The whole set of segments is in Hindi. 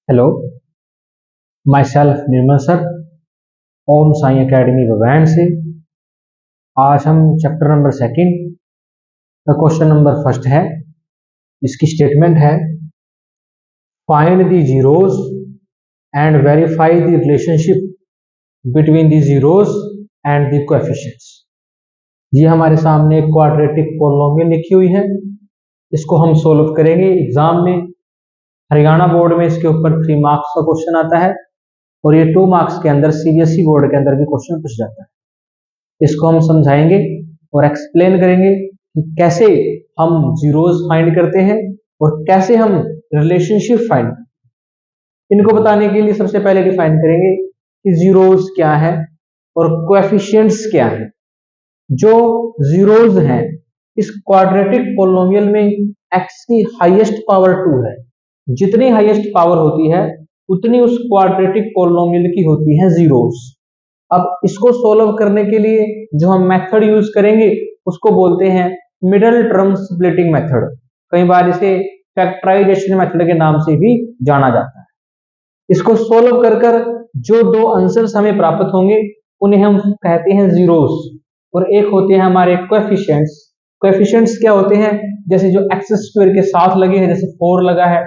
Hello, myself Nirmal sir, Om Sai academy वैन से। आज हम चैप्टर नंबर सेकंड का क्वेश्चन नंबर फर्स्ट है। इसकी स्टेटमेंट है, find the zeros and verify the relationship between the zeros and the coefficients. ये हमारे सामने एक क्वाड्रेटिक पॉलिनोमियल लिखी हुई है। इसको हम सोल्व करेंगे एग्जाम में। हरियाणा बोर्ड में इसके ऊपर 3 मार्क्स का क्वेश्चन आता है और ये 2 मार्क्स के अंदर सीबीएसई बोर्ड के अंदर भी क्वेश्चन पूछ जाता है। इसको हम समझाएंगे और एक्सप्लेन करेंगे कि कैसे हम जीरोस फाइंड करते हैं और कैसे हम रिलेशनशिप फाइंड। इनको बताने के लिए सबसे पहले डिफाइन करेंगे कि जीरोस क्या है और कोएफिशिएंट्स क्या है। जो जीरोस हैं, इस क्वाड्रेटिक पॉलिनोमियल में x की हाईएस्ट पावर 2 है। जितनी हाईएस्ट पावर होती है उतनी उस क्वाड्रेटिक पॉलिनोमियल की होती है जीरोस। अब इसको सोल्व करने के लिए जो हम मेथड यूज करेंगे उसको बोलते हैं मिडिल टर्म स्प्लिटिंग मेथड। कई बार इसे फैक्टराइजेशन मेथड के नाम से भी जाना जाता है। इसको सोल्व कर जो 2 आंसर्स हमें प्राप्त होंगे उन्हें हम कहते हैं जीरोस और एक होते हैं हमारे कोएफिशिएंट्स। कोएफिशिएंट्स क्या होते हैं? जैसे जो एक्स स्क्वायर के साथ लगे हैं, जैसे 4 लगा है,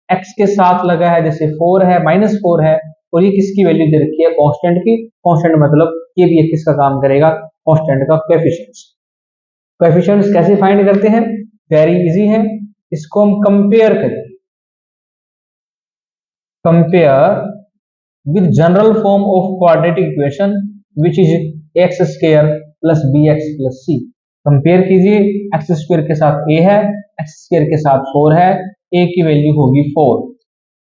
x के साथ लगा है जैसे 4 है, -4 है, और ये किसकी वैल्यू दे रखी है? कांस्टेंट की। कांस्टेंट मतलब ये भी किसका काम करेगा? कांस्टेंट का कोएफिशिएंट्स। कोएफिशिएंट्स कैसे फाइंड करते हैं? वेरी इजी है। इसको हम कंपेयर करें, compare with general form of quadratic equation which is x square plus b x plus c. Compare कीजिए, एक्स स्क्वायर के साथ a है, एक्स स्क्वायर के साथ 4 है, a की वैल्यू होगी 4,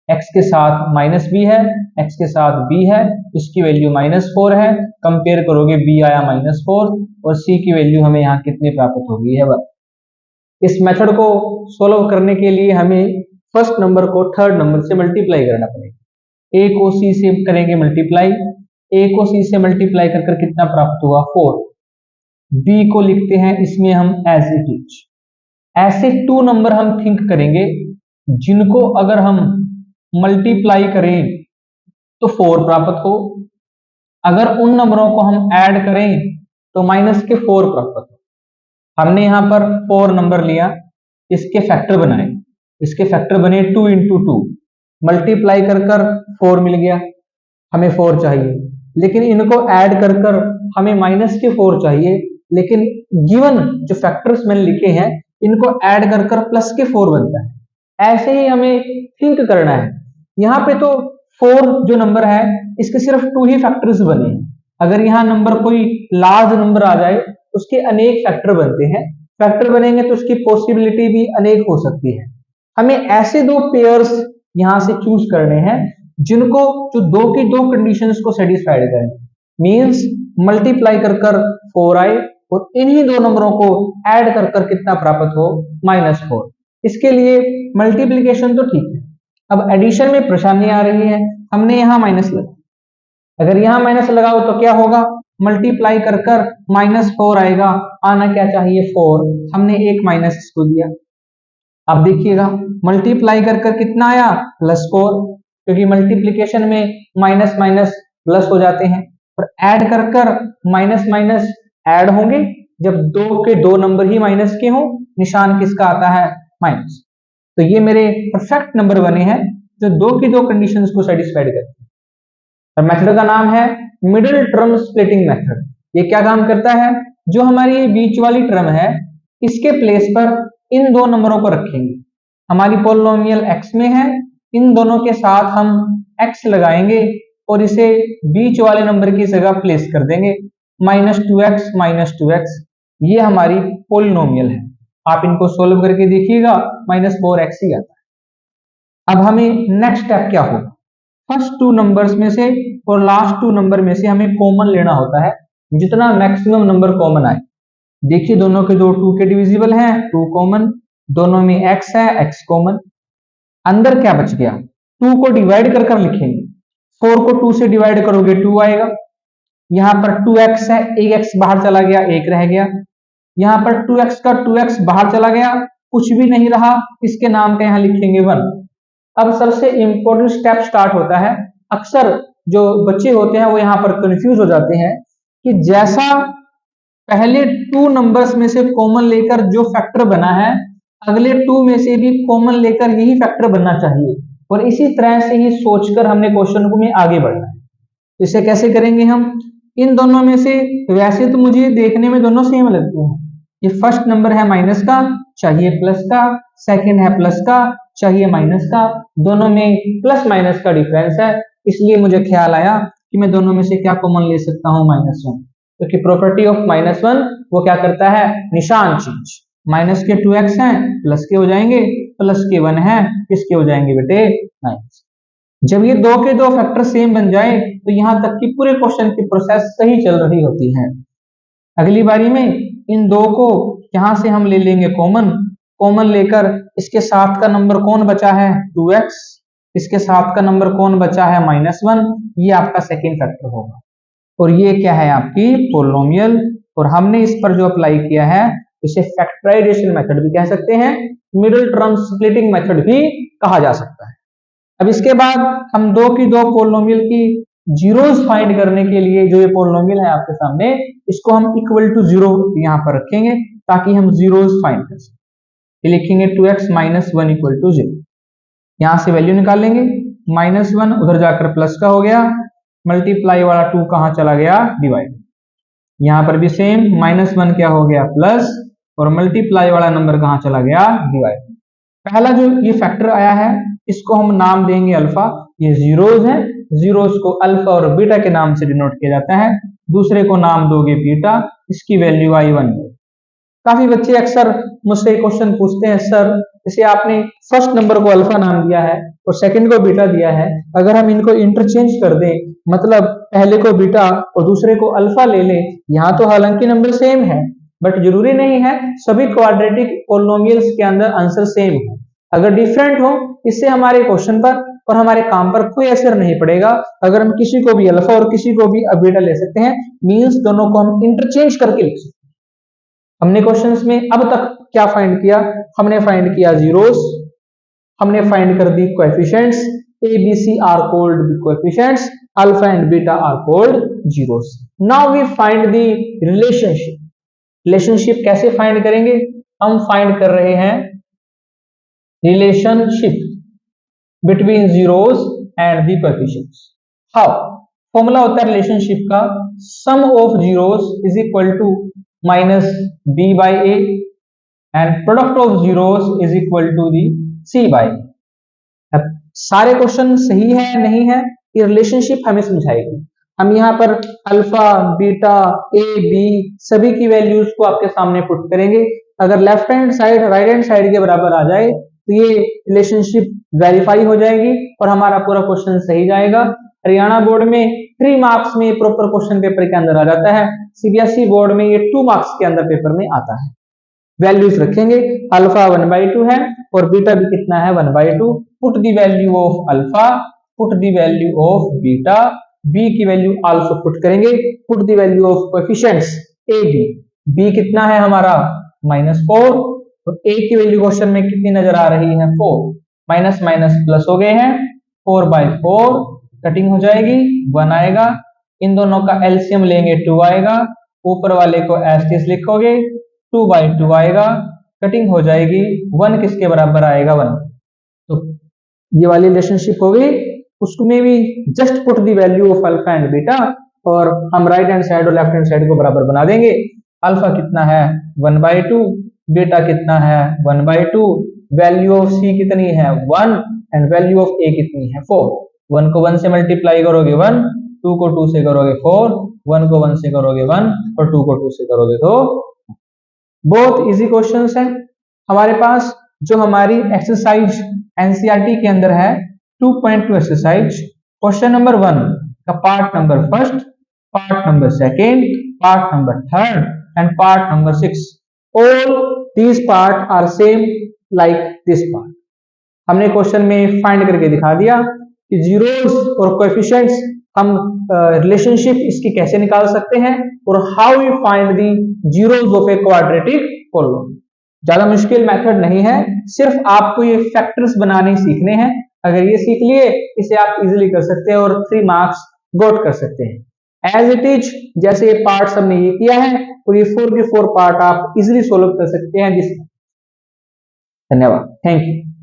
x के साथ -b है, x के साथ b है, इसकी वैल्यू -4 है। कंपेयर करोगे b आया -4 और c की वैल्यू हमें यहाँ कितनी प्राप्त होगी है 1। इस मेथड को सोल्व करने के लिए हमें फर्स्ट नंबर को थर्ड नंबर से मल्टीप्लाई करना पड़ेगा। a को c से करेंगे मल्टीप्लाई, a को c से मल्टीप्लाई कर कितना प्राप्त हुआ? 4। b को लिखते हैं इसमें हम एज इट इज। ऐसे 2 नंबर हम थिंक करेंगे जिनको अगर हम मल्टीप्लाई करें तो 4 प्राप्त हो, अगर उन नंबरों को हम ऐड करें तो माइनस के 4 प्राप्त हो। हमने यहां पर 4 नंबर लिया, इसके फैक्टर बनाए, इसके फैक्टर बने 2 इंटू 2, मल्टीप्लाई कर 4 मिल गया, हमें 4 चाहिए, लेकिन इनको ऐड कर हमें माइनस के 4 चाहिए, लेकिन गिवन जो फैक्टर्स मैंने लिखे हैं इनको ऐड कर प्लस के 4 बनता है। ऐसे ही हमें थिंक करना है। यहाँ पे तो 4 जो नंबर है इसके सिर्फ 2 ही फैक्टर्स बने हैं। अगर यहाँ नंबर कोई लार्ज नंबर आ जाए उसके अनेक फैक्टर बनते हैं। फैक्टर बनेंगे तो उसकी पॉसिबिलिटी भी अनेक हो सकती है। हमें ऐसे 2 पेयर्स यहाँ से चूज करने हैं जिनको जो 2 की 2 कंडीशंस को सेटिस्फाइड करें। मींस मल्टीप्लाई कर 4 आए और इन्हीं 2 नंबरों को ऐड कर कितना प्राप्त हो? -4। इसके लिए मल्टीप्लिकेशन तो ठीक है, अब एडिशन में परेशानी आ रही है। हमने यहाँ माइनस लगा, अगर यहाँ माइनस लगाओ तो क्या होगा? मल्टीप्लाई कर -4 आएगा, आना क्या चाहिए? 4। हमने एक माइनस इसको दिया। अब देखिएगा मल्टीप्लाई कर कितना आया? +4, क्योंकि मल्टीप्लिकेशन में माइनस माइनस प्लस हो जाते हैं, और ऐड कर माइनस माइनस ऐड होंगे। जब 2 के 2 नंबर ही माइनस के हों, निशान किसका आता है? माइनस। तो ये मेरे परफेक्ट नंबर बने हैं जो 2 की 2 कंडीशंस को सेटिस्फाइड करते हैं। और मेथड का नाम है मिडिल टर्म स्प्लिटिंग मेथड। ये क्या काम करता है? जो हमारी ये बीच वाली टर्म है इसके प्लेस पर इन 2 नंबरों को रखेंगे। हमारी पॉलिनोमियल x में है, इन दोनों के साथ हम x लगाएंगे और इसे बीच वाले नंबर की जगह प्लेस कर देंगे। -2x, ये हमारी पॉलिनोमियल है। आप इनको सोल्व करके देखिएगा, -4x ही आता है। अब हमें नेक्स्ट स्टेप क्या होगा? फर्स्ट 2 नंबर्स में से और लास्ट 2 नंबर में से हमें कॉमन लेना होता है, जितना मैक्सिमम नंबर कॉमन आए। देखिए दोनों के 2 के डिविजिबल हैं, 2 कॉमन, दोनों में x है, x कॉमन। अंदर क्या बच गया? 2 को डिवाइड कर लिखेंगे। 4 को 2 से डिवाइड करोगे 2 आएगा। यहाँ पर 2x है, एक x बाहर चला गया, 1 रह गया। यहाँ पर 2x का 2x बाहर चला गया, कुछ भी नहीं रहा, इसके नाम का यहाँ लिखेंगे 1। अब सबसे इंपॉर्टेंट स्टेप स्टार्ट होता है। अक्सर जो बच्चे होते हैं वो यहाँ पर कंफ्यूज हो जाते हैं कि जैसा पहले 2 नंबर्स में से कॉमन लेकर जो फैक्टर बना है, अगले 2 में से भी कॉमन लेकर यही फैक्टर बनना चाहिए, और इसी तरह से ही सोचकर हमने क्वेश्चन को में आगे बढ़ना है। इसे कैसे करेंगे हम? इन दोनों में से वैसे तो मुझे देखने में दोनों सेम लगते हैं। ये फर्स्ट नंबर है माइनस का, चाहिए प्लस का, सेकंड है प्लस का, चाहिए माइनस का, दोनों में प्लस माइनस का डिफरेंस है, इसलिए मुझे ख्याल आया कि मैं दोनों में से क्या कॉमन ले सकता हूं, -1, क्योंकि प्रॉपर्टी ऑफ -1 वो क्या करता है, निशान चेंज। माइनस के 2x हैं, प्लस के हो जाएंगे, प्लस के 1 है, किसके हो जाएंगे बेटे, माइनस। जब ये दो के दो फैक्टर सेम बन जाए तो यहां तक की पूरे क्वेश्चन की प्रोसेस सही चल रही होती है। अगली बारी में इन दो को यहां से हम ले लेंगे कॉमन, कॉमन लेकर इसके साथ का नंबर कौन बचा है, 2x, इसके साथ का नंबर कौन बचा है, -1, ये आपका सेकेंड फैक्टर होगा, और ये क्या है आपकी पोलिनोमियल, और हमने इस पर जो अप्लाई किया है इसे फैक्टराइजेशन मेथड भी कह सकते हैं, मिडिल टर्म स्प्लिटिंग मेथड भी कहा जा सकता है। अब इसके बाद हम दो की दो पोलिनोमियल की जीरोस फाइंड करने के लिए जो ये पोलिनोमियल है आपके सामने, इसको हम इक्वल टू 0 यहाँ पर रखेंगे ताकि हम जीरोस फाइंड कर सकें। लिखेंगे 2x - 1 = 0, यहां से वैल्यू निकाल लेंगे, -1 उधर जाकर प्लस का हो गया, मल्टीप्लाई वाला 2 कहां चला गया, डिवाइड। यहां पर भी सेम, -1 क्या हो गया, प्लस, और मल्टीप्लाई वाला नंबर कहां चला गया, डिवाइड। पहला जो ये फैक्टर आया है इसको हम नाम देंगे अल्फा, ये जीरोस है, जीरोस को अल्फा और बीटा के नाम से डिनोट किया जाता है। दूसरे को नाम दोगे बीटा, इसकी वैल्यू आई 1। काफी बच्चे अक्सर मुझसे क्वेश्चन पूछते हैं, सर जैसे आपने फर्स्ट नंबर को अल्फा नाम दिया है और सेकंड को बीटा दिया है, अगर हम इनको इंटरचेंज कर दें, मतलब पहले को बीटा और दूसरे को अल्फा ले लें, यहाँ तो हालांकि नंबर सेम है बट जरूरी नहीं है सभी क्वाड्रेटिक पोलिनोमियल्स के अंदर आंसर सेम हो। अगर डिफरेंट हो इससे हमारे क्वेश्चन पर और हमारे काम पर कोई असर नहीं पड़ेगा। अगर हम किसी को भी अल्फा और किसी को भी बीटा ले सकते हैं, मींस दोनों को हम इंटरचेंज करके लिख सकते हैं। हमने क्वेश्चंस में अब तक क्या फाइंड किया, हमने फाइंड किया जीरोस, हमने फाइंड कर दी coefficients, a b c are called coefficients, alpha and beta are called zeros. Now we find the relationship. Relationship कैसे फाइंड करेंगे, हम फाइंड कर रहे हैं relationship between zeros and the coefficients. How, formula होता है रिलेशनशिप का, sum of zeros is equal to minus b by a and product of zeros is equal to the c by a। अब सारे क्वेश्चन सही है नहीं है, ये रिलेशनशिप हमें समझाएगी। हम यहाँ पर अल्फा, बीटा, ए, बी सभी की वैल्यूज को आपके सामने पुट करेंगे। अगर left hand side right hand side के बराबर आ जाए तो ये रिलेशनशिप वेरीफाई हो जाएगी और हमारा पूरा क्वेश्चन सही जाएगा। हरियाणा बोर्ड में 3 मार्क्स में प्रॉपर क्वेश्चन पेपर के अंदर आ जाता है, सीबीएसई बोर्ड में ये 2 मार्क्स के अंदर पेपर में आता है। वैल्यूज रखेंगे, अल्फा 1/2 है और बीटा भी कितना है, 1/2। Put the value of alpha, put the value of beta, b की वैल्यू आल्सो पुट करेंगे, put the value of coefficients a b, b कितना है हमारा -4 और ए की वैल्यू क्वेश्चन में कितनी नजर आ रही है, 4, माइनस माइनस प्लस हो गए हैं, 4/4 कटिंग हो जाएगी, 1 आएगा, इन दोनों का एलसीएम लेंगे 2 आएगा, ऊपर वाले को एस्टिस लिखोगे 2/2 आएगा, कटिंग हो जाएगी, 1 किसके बराबर आएगा, 1। तो ये वाली रिलेशनशिप हो गई। उसमें भी just put the value of alpha and beta और हम राइट हैंड साइड और लेफ्ट हैंड साइड को बराबर बना देंगे। अल्फा कितना है 1/2, बीटा कितना है 1/2, वैल्यू ऑफ सी कितनी है 1 एंड वैल्यू ऑफ ए कितनी है 4। 1 को 1 से मल्टीप्लाई करोगे 1, 2 को 2 से करोगे 4, 1 को 1 से करोगे 1 और 2 को 2 से करोगे तो बहुत इजी क्वेश्चंस हैं हमारे पास। जो हमारी एक्सरसाइज एनसीईआरटी के अंदर है 2.2 एक्सरसाइज, क्वेश्चन नंबर 1 का part number first, part number second, part number third and part number 6, all these part are same like this part. हमने क्वेश्चन में फाइंड करके दिखा दिया कि जीरोस और कोएफिशिएंट्स हम रिलेशनशिप इसकी कैसे निकाल सकते हैं और how we find the zeros of a quadratic polynomial. ज्यादा मुश्किल मेथड नहीं है, सिर्फ आपको ये फैक्टर्स बनाने सीखने हैं। अगर ये सीख लिए इसे आप इजीली कर सकते हैं और 3 मार्क्स गॉट कर सकते हैं। एज इट इज जैसे ये पार्ट हमने ये किया है और ये 4 के 4 पार्ट आप इजीली सोल्व कर सकते हैं। धन्यवाद, थैंक यू।